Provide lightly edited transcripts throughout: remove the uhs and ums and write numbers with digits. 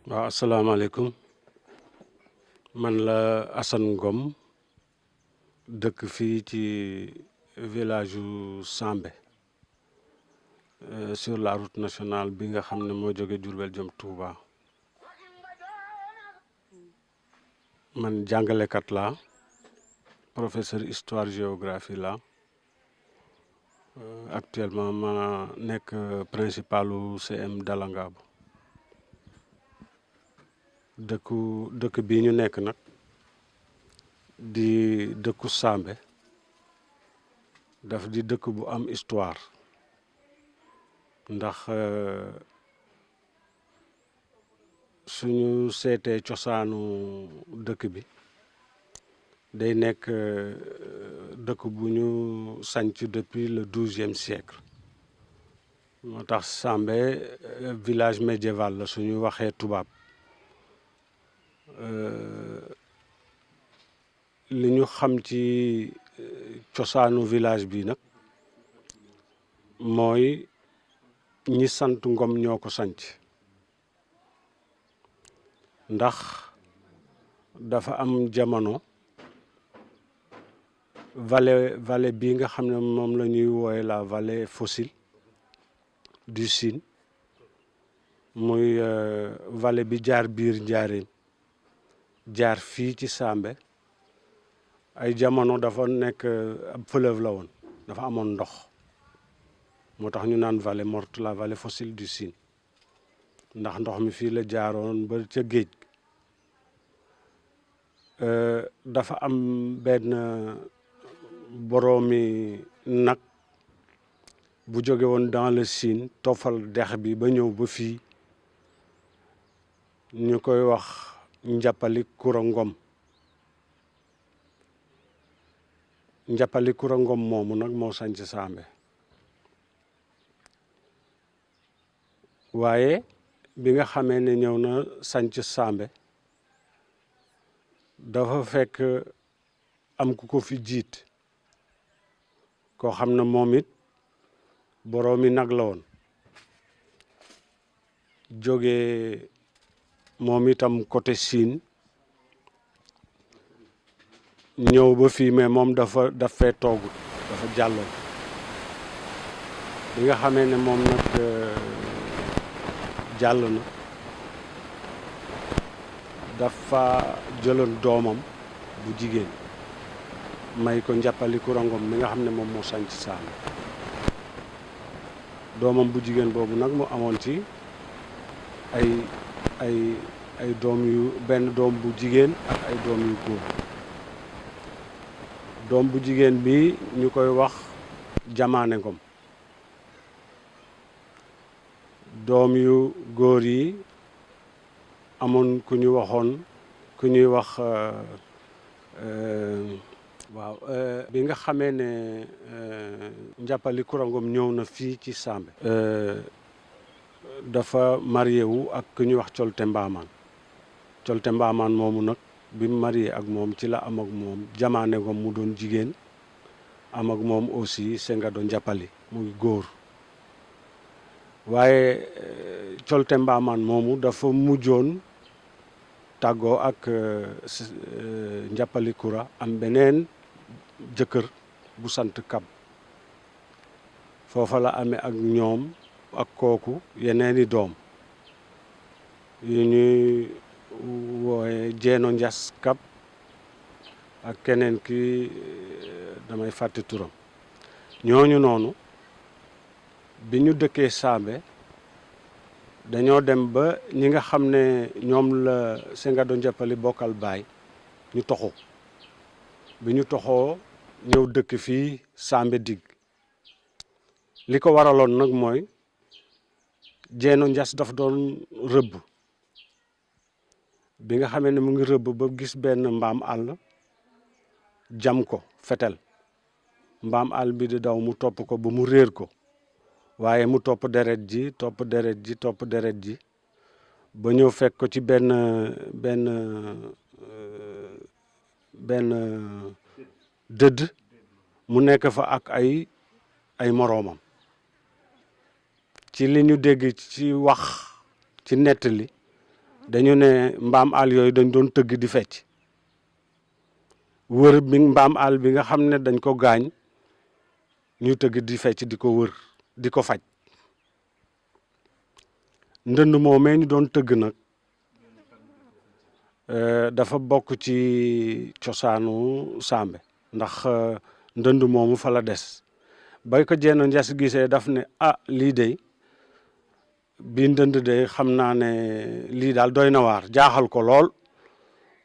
waaw asalaamaaleykum man la Assane Ngom dëkk fii ci village u Sambé sur la route nationale bi nga xam ne moo jóge Diourbel jëm Touba. man jàngalekat laa professeur histoire géographie laa actuellement ma nekk principalu CM Dalangaabu. dëkk bii ñu nekk nag di dëkku Sambé daf di dëkk bu am histoire ndax suñu seetee cosaanu dëkk bi day nekk dëkk bu ñu sanc depuis le 12e siècle moo tax Sambé village médiéval la suñu waxee tubaab. li ñu xam ci cosaanu village bi nag mooy ñi sant Ngom ñoo ko sanc ndax dafa am jamono vallée bi nga xam ne moom la ñuy wooye la vallée fossile du Sine muy vallée bi jaar biir Njaaréem jaar fii ci Sambé ay jamono dafa nekk ab fleuve la woon dafa amoon ndox moo tax ñu naan vallée morte la vallée fossile du Sine ndax ndox mi fii la jaaroon ba ca géej dafa am benn boroomi nag bu jóge woon dans le Sine tofal dex bi ba ñëw ba fii ñu koy wax Njàppali Kura Ngom Njàppali Kura Ngom moomu nag moo sanc Sambé waaye bi nga xamee ne ñëw na sanc Sambé dafa fekk am ku ko fi jiit koo xam ne moom it boroomi nag la woon jógee moom itam côté Sine ñëw ba fii mais moom daf fee toogut dafa jàlloon bi nga xamee ne moom nag jàll na dafa jëloon doomam bu jigéen may ko Njàppali Kura Ngom mi nga xam ne moom moo sanc Sambé doomam bu jigéen boobu nag mu amoon ci ay doom yu benn doom bu jigéen ak ay doom yu góor doom bu jigéen bi ñu koy wax Jamaane Ngom doom yu góor yi amoon ku ñuy wax waaw bi nga xamee ne Njàppali Kura Ngom ñëw na fii ci Sambé dafa marié wu ak ku ñuy wax Colte Mbaamaan moomu nag bi mu marié ak moom ci la am ak moom Jamaane Ngom mu doon jigéen am ak moom aussi Sengado Njàppali muy góor waaye Colte Mbaamaan moomu dafa mujjoon tàggoo ak Njàppali Kura am beneen jëkkër bu sant Kab foofa la amee ak ñoom ak kooku yeneeni doom yu ñuy wooye Jeeno Njas Kab ak keneen ki damay fàtte turam ñooñu noonu bi ñu dëkkee Sambé dañoo dem ba ñi nga xam ne ñoom la Sengado Njàppali bokkal baay ñu toxu bi ñu toxoo ñëw dëkk fii Sambé Dig li ko waraloon nag mooy Jeeno Njas daf doon rëbb bi nga xamee ne mu ngi rëbb ba gis benn mbaam àll jam ko fetel mbaam àll bi di daw mu topp ko ba mu réer ko waaye mu topp deret ji ba ñëw fekk ko ci benn dëdd mu nekk fa ak ay moroomam ci li ñu dégg ci wax ci nettali dañu ne mbaam àll yooyu dañ doon tëgg di fecc wër bi mbaam àll bi nga xam ne dañ ko gaañ ñu tëgg di fecc di ko wër di ko faj ndënd moomee ñu doon tëgg nag dafa bokk ci cosaanu Sambé ndax ndënd moomu fa la des bay ko Jeeno Njas gisee daf ne lii de bi ndënd de xam naa ne lii daal doy na waar jaaxal ko lool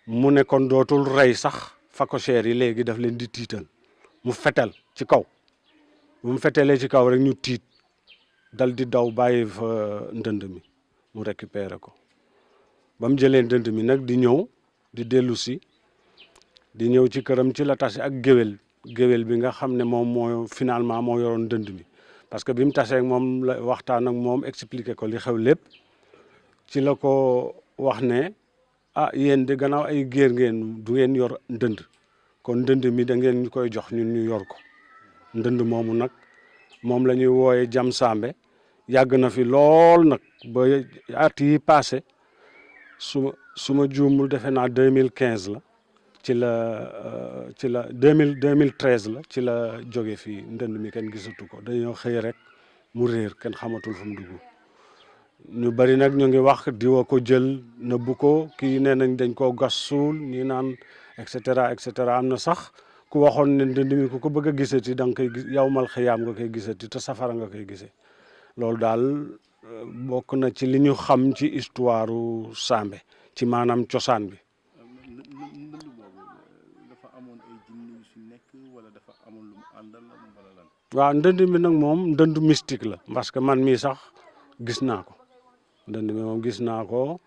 mu ne kon dootul rey sax phacochères yi léegi daf leen di tiital mu fetel ci kaw bu mu fetelee ci kaw rek ñu tiit dal di daw bàyyi fa ndënd mi mu récupérer ko ba mu jëlee ndënd mi nag di ñëw di dellu si di ñëw ci këram ci la tase ak géwél bi nga xam ne moom moo finalement moo yoroon ndënd mi parce que bi mu tasee ak moom la waxtaan ak moom expliquer ko li xew lépp ci la ko wax ne yéen de gannaaw ay géer ngeen du ngeen yor ndënd kon ndënd mi da ngeen ñu koy jox ñun ñu yor ko ndënd moomu nag moom la ñuy wooye Jam Sambé yàgg na fi lool nag ba at yi passé su ma juumul defe naa 2015 la ci la 2013 la ci la jóge fii ndënd mi kenn gisatu ko dañoo xëy rek mu réer kenn xamatul fu mu dugg ñu bari nag ñu ngi wax diwa ko jël nëbbu ko kii nee nañ dañ koo gas suul ñi naan et cetera am na sax ku waxoon ne ndënd mi ku ko bëgg a gisati da nga koy gis yawmal xiyaam nga koy gisati te safara nga koy gisee loolu daal bokk na ci li ñu xam ci histoire Sambé ci maanaam cosaan bi. ndënd boobu dafa amoon ay jinne yu si nekk wala dafa amoon lu mu àndal wala lan. waaw ndënd mi nag moom ndënd mystique la parce que man mii sax gis naa ko ndënd mi moom gis naa ko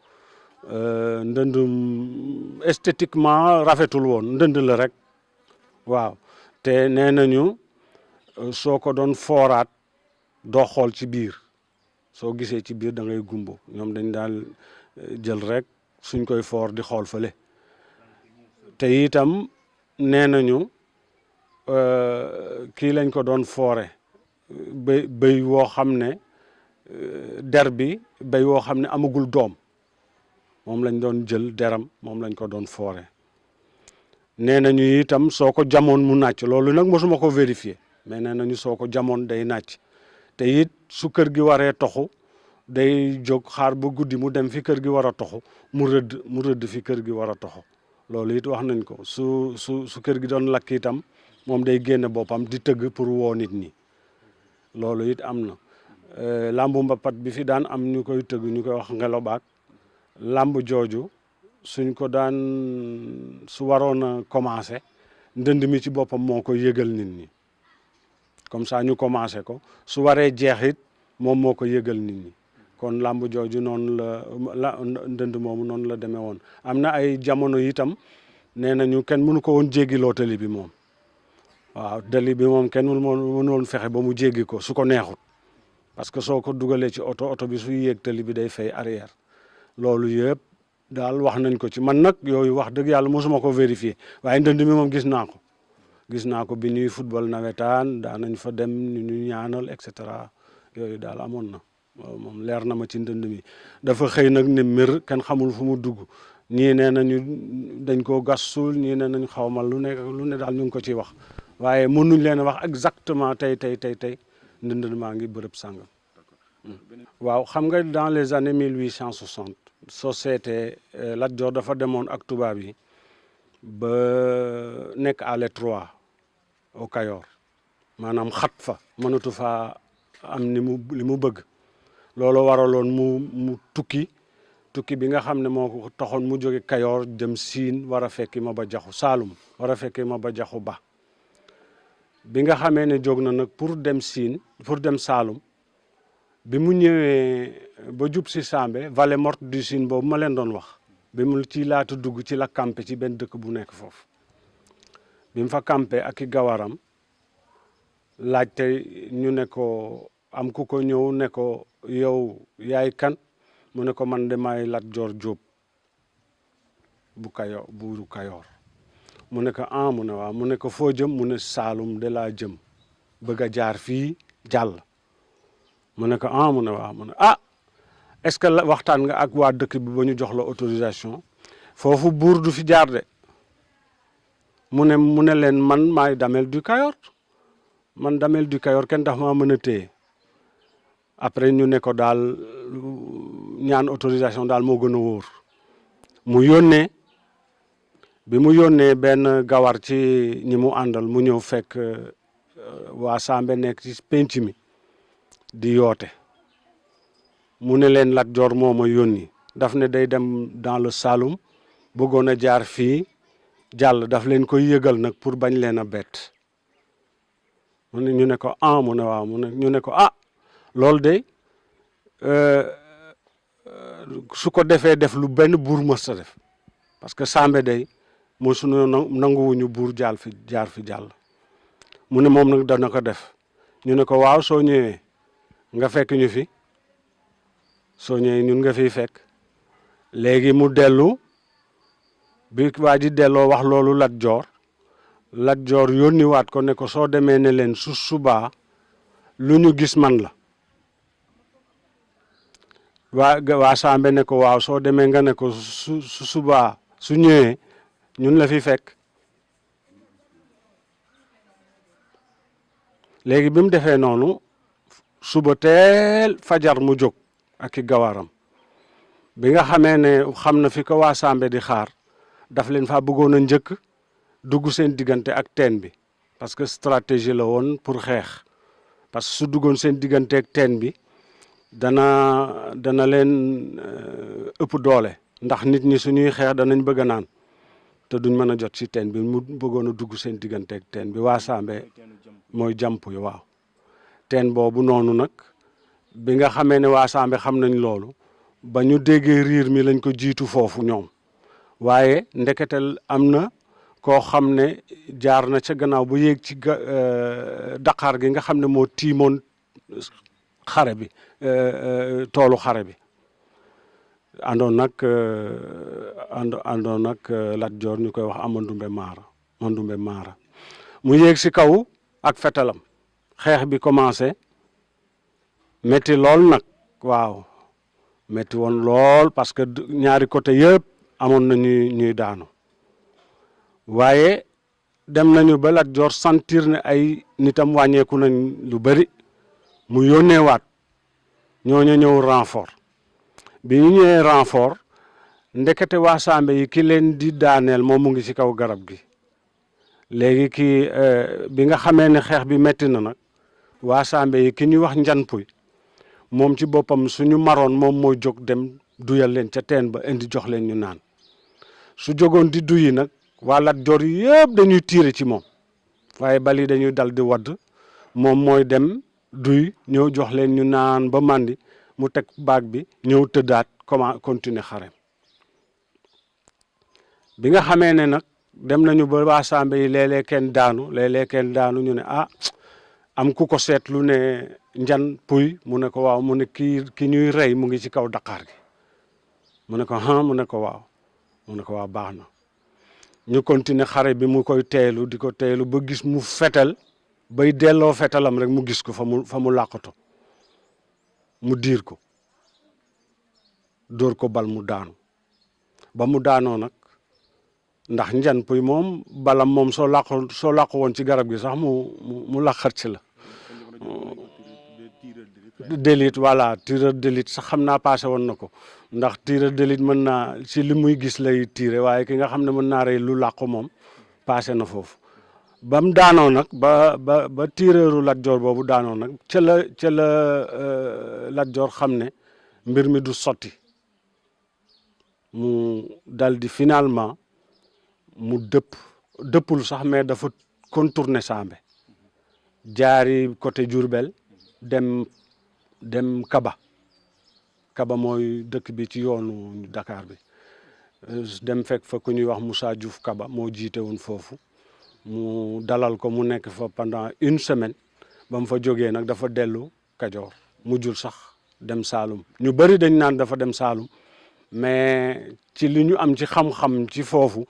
ndënd esthétiquement rafetul woon ndënd la rek waaw te nee nañu soo ko doon fooraat doo xool ci biir soo gisee ci biir da ngay gumbo ñoom dañ daal jël rek suñ koy foor di xool fële te itam nee nañu kii lañ ko doon foore béy woo xam ne der bi béy woo xam ne amagul doom moom lañ doon jël deram moom lañ ko doon foore nee nañu itam soo ko jamoon mu nàcc loolu nag mosuma ko vérifier mais nee nañu soo ko jamoon day nàcc te it su kër gi waree toxu day jóg xaar ba guddi mu dem fi kër gi war a toxu mu rëdd fi kër gi war a toxu loolu it wax nañ ko su kër gi doon lakk itam moom day génne boppam di tëgg pour woo nit ñi loolu it am na làmbu mbapat bi fi daan am ñu koy tëgg ñu koy wax ngelobaak làmb jooju suñ ko daan su waroon a commencé ndënd mi ci boppam moo ko yëgal nit ñi comme ça ñu commencé ko su waree jeex it moom moo ko yëgal nit ñi kon làmb jooju noonu la ndënd moomu noonu la demee woon am na ay jamono itam nee nañu kenn mënu ko woon jéggiloo tali bi moom waaw tali bi moom kenn mënu woon fexe ba mu jéggi ko su ko neexut parce que soo ko dugalee ci oto bi suy yéeg tali bi day fay arrière loolu yëpp daal wax nañ ko ci man nag yooyu wax dëgg yàlla mosuma ko vérifier waaye ndënd mi moom gis naa ko bi ñuy football nawetaan daan nañ fa dem ñu ñaanal et cetera yooyu daal amoon na moom leer na ma ci ndënd mi dafa xëy nag ne mbir kenn xamul fu mu dugg ñii nee nañu dañ koo gas suul ñii nee nañ xawma lu ne daal ñu ngi ko ciy wax waaye mënuñ leen a wax exactement tey ndënd maa ngi bërëb sàngam. waaw xam nga dans les années 1860 soo seetee Lat Joor dafa demoon ak tubaab yi ba nekk à l'étroit au Kayoor maanaam xat fa mënatu faa am li mu bëgg loolu waraloon mu tukki bi nga xam ne moo ko taxoon mu jóge Kayoor dem Siin war a fekki Maba Jaxu Saalum war a fekki Maba Jaxu Ba bi nga xamee ne jóg na nag pour dem Saalum bi mu ñëwee ba jub si Sambé vallée morte du Sine boobu ma leen doon wax bi mu ci laata dugg ci la campé ci benn dëkk bu nekk foofu bi mu fa campé ak i gawaram laajte ñu ne ko am ku ko ñëw ne ko yow yaay kan mu ne ko man de maay Lat Joor Jóob buuru Kayoor mu ne ko mu ne waaw mu ne ko foo jëm mu ne Saalum de laa jëm bëgg a jaar fii jàll mu ne ko ah mu ne waaw mu ne ah est-ce que waxtaan nga ak waa dëkk bi ba ñu jox la autorisation foofu buur du fi jaar de mu ne leen man maay Damel du Kayor man Damel du Kayor kenn dafa maa mën a téye après ñu ne ko daal ñaan autorisation daal moo gën a wóor mu yónnee bi mu yónnee benn gawar ci ñi mu àndal mu ñëw fekk waa Sambe nekk ci penc mi di yoote mu ne leen Lat Joor moo ma yónni daf ne day dem dans le Saloum bëggoon a jaar fii jàll daf leen koy yëgal nag pour bañ leen a bett mu ne ñu ne ko ah mu ne waaw mu ne ñu ne ko ah loolu de su ko defee def lu benn buur mës ta def parce que Sambe day moo suñu nanguwuñu buur jaar fi jàll mu ne moom nag dana ko def ñu ne ko waaw soo ñëwee nga fekk ñu fi soo ñëwee ñun nga fiy fekk léegi mu dellu bi waa ji delloo wax loolu Lat Joor yónni waat ko ne ko soo demee ne leen su subaa lu ñu gis man la waa Sambe ne ko waaw soo demee nga ne ko su subaa su ñëwee ñun la fi fekk léegi bi mu defee noonu suba teel fajar mu jóg ak i gawaram bi nga xamee ne xam na fi ko waa Sambe di xaar daf leen faa bëggoon a njëkk dugg seen diggante ak teen bi parce que stratégie la woon pour xeex parce que su duggoon seen diggante ak teen bi dana leen ëpp doole ndax nit ñi suñuy xeex danañ bëgg a naan te duñ mën a jot ci teen bi mu bëggoon a dugg seen diggante ak teen bi waa Sambe mooy jàmp yi waaw teen boobu noonu nag bi nga xamee ne waa Sambe xam nañ loolu ba ñu déggee riir mi lañ ko jiitu foofu ñoom waaye ndeketel am na koo xam ne jaar na ca gannaaw bu yéeg ci Dakar gi nga xam ne moo tiimoon xare bi toolu xare bi àndoon nag Lat Joor ñu koy wax Mandumbe Maara mu yéeg si kaw ak fetalam xeex bi commencé métti lool nag waaw métti woon lool parce que ñaari côté yëpp amoon na ñuy daanu waaye dem nañu ba Lat Joor sentir ne ay nitam wàññeeku nañ lu bëri mu yónneewaat ñooñu ñëw renfort bi ñu ñëwee renfort ndekete waa Sambe yi ki leen di daaneel moom mu ngi ci kaw garab gi léegi kii bi nga xamee ne xeex bi metti na nag waa Sambe yi ki ñuy wax njanpuy moom ci boppam suñu maroon moom mooy jóg dem duyal leen ca teen ba indi jox leen ñu naan su jógoon di duyi nag waa Lat Joor yi yëpp dañuy tiire ci moom waaye bali dañuy dal di wadd moom mooy dem duy ñëw jox leen ñu naan ba màndi mu teg baag bi ñëw tëddaat continuer xare bi nga xamee ne nag dem nañu ba waa Sambe yi léeg-léeg kenn daanu ñu ne ah am ku ko seetlu ne njan puy mu ne ko waaw mu ne ki ñuy rey mu ngi ci kaw Dakar gi mu ne ko mu ne ko waaw mu ne ko waaw baax na ñu continuer xare bi mu koy teelu di ko teelu ba gis mu fetal bay delloo fetalam rek mu gis ko fa mu làqatu mu diir ko dóor ko bal mu daanu ba mu daanoo nag ndax njan puy moom balam moom soo làqu woon ci garab gi sax mu làqat ci la d'élite voilà tireur d'élite sax xam naa passé woon na ko ndax tireur d'élite mën naa ci li muy gis lay tiire waaye ki nga xam ne mën naa rey lu làqu moom passé na foofu ba mu daanoo nag ba tireuru Lat Joor boobu daanoo nag ca la Lat Joor xam ne mbir mi du sotti mu dal di finalement mu dëppul sax mais dafa contourner Sambe jaari côté Diourbel dem Kaba mooy dëkk bi ci yoonu Dakar bi dem fekk fa ku ñuy wax Moussa Diouf Kaba moo jiite woon foofu mu dalal ko mu nekk fa pendant une semaine ba mu fa jógee nag dafa dellu Kajoor mujjul sax dem Saalum ñu bëri dañ naan dafa dem Saalum mais ci li ñu am ci xam-xam ci foofu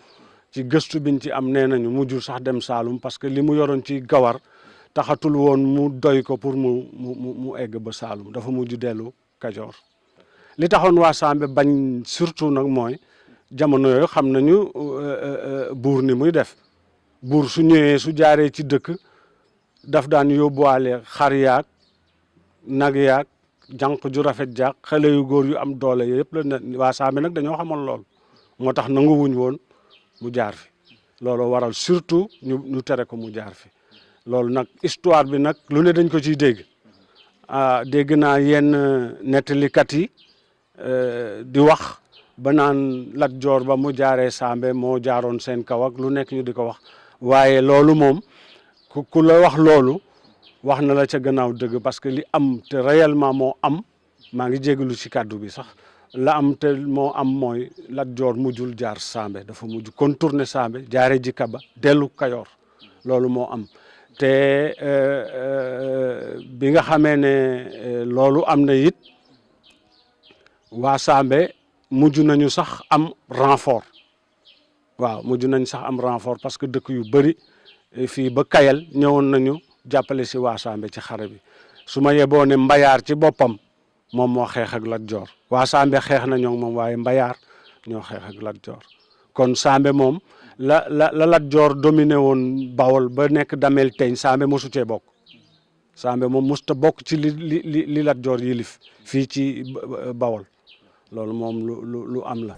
ci gëstu biñ ci am nee nañu mujjul sax dem Saalum parce que li mu yoroon ci gawar taxatul woon mu doy ko pour mu egg ba Saalum dafa mujj dellu Kajoor li taxoon waa Sambe bañ surtout nag mooy jamono yooyu xam nañu buur ni muy def buur su ñëwee su jaaree ci dëkk daf daan yóbbuwaale xar yaag nag yaag jànq ju rafet jaag xale yu góor yu am doole yëpp la waa Sambe nag dañoo xamoon lool moo tax nanguwuñ woon mu jaar fi loolu waral surtout ñu tere ko mu jaar fi loolu nag histoire bi nag lu ne dañ ko ciy dégg dégg naa yenn nettalikat yi di wax ba naan Lat Joor ba mu jaaree Sambe moo jaaroon seen kaw ak lu nekk ñu di ko wax waaye loolu moom ku la wax loolu wax na la ca gannaaw dëgg parce que li am te réellement moo am maa ngi jégalu ci kàddu bi sax la am te moo am mooy Lat Joor mujjul jaar Sambe dafa mujj contourner Sambe jaaree ji Kaba dellu Kayoor loolu moo am te bi nga xamee ne loolu am na it waa Sambe mujj nañu sax am renfort waaw mujj nañ sax am renfort parce que dëkk yu bëri fii ba Kayal ñëwoon nañu jàppale si waa Sambe ci xare bi su ma yeboo ne Mbayaar ci boppam moom moo xeex ak Lat Joor waa Sambe xeex nañoo moom waaye Mbayaar ñoo xeex ak Lat Joor kon Sambe moom la Lat Joor dominé woon Bawol ba nekk Damel Teeñ Sambe mosu cee bokk Sambe moom musta bokk ci li Lat Joor yilif fii ci Bawol loolu moom lu am la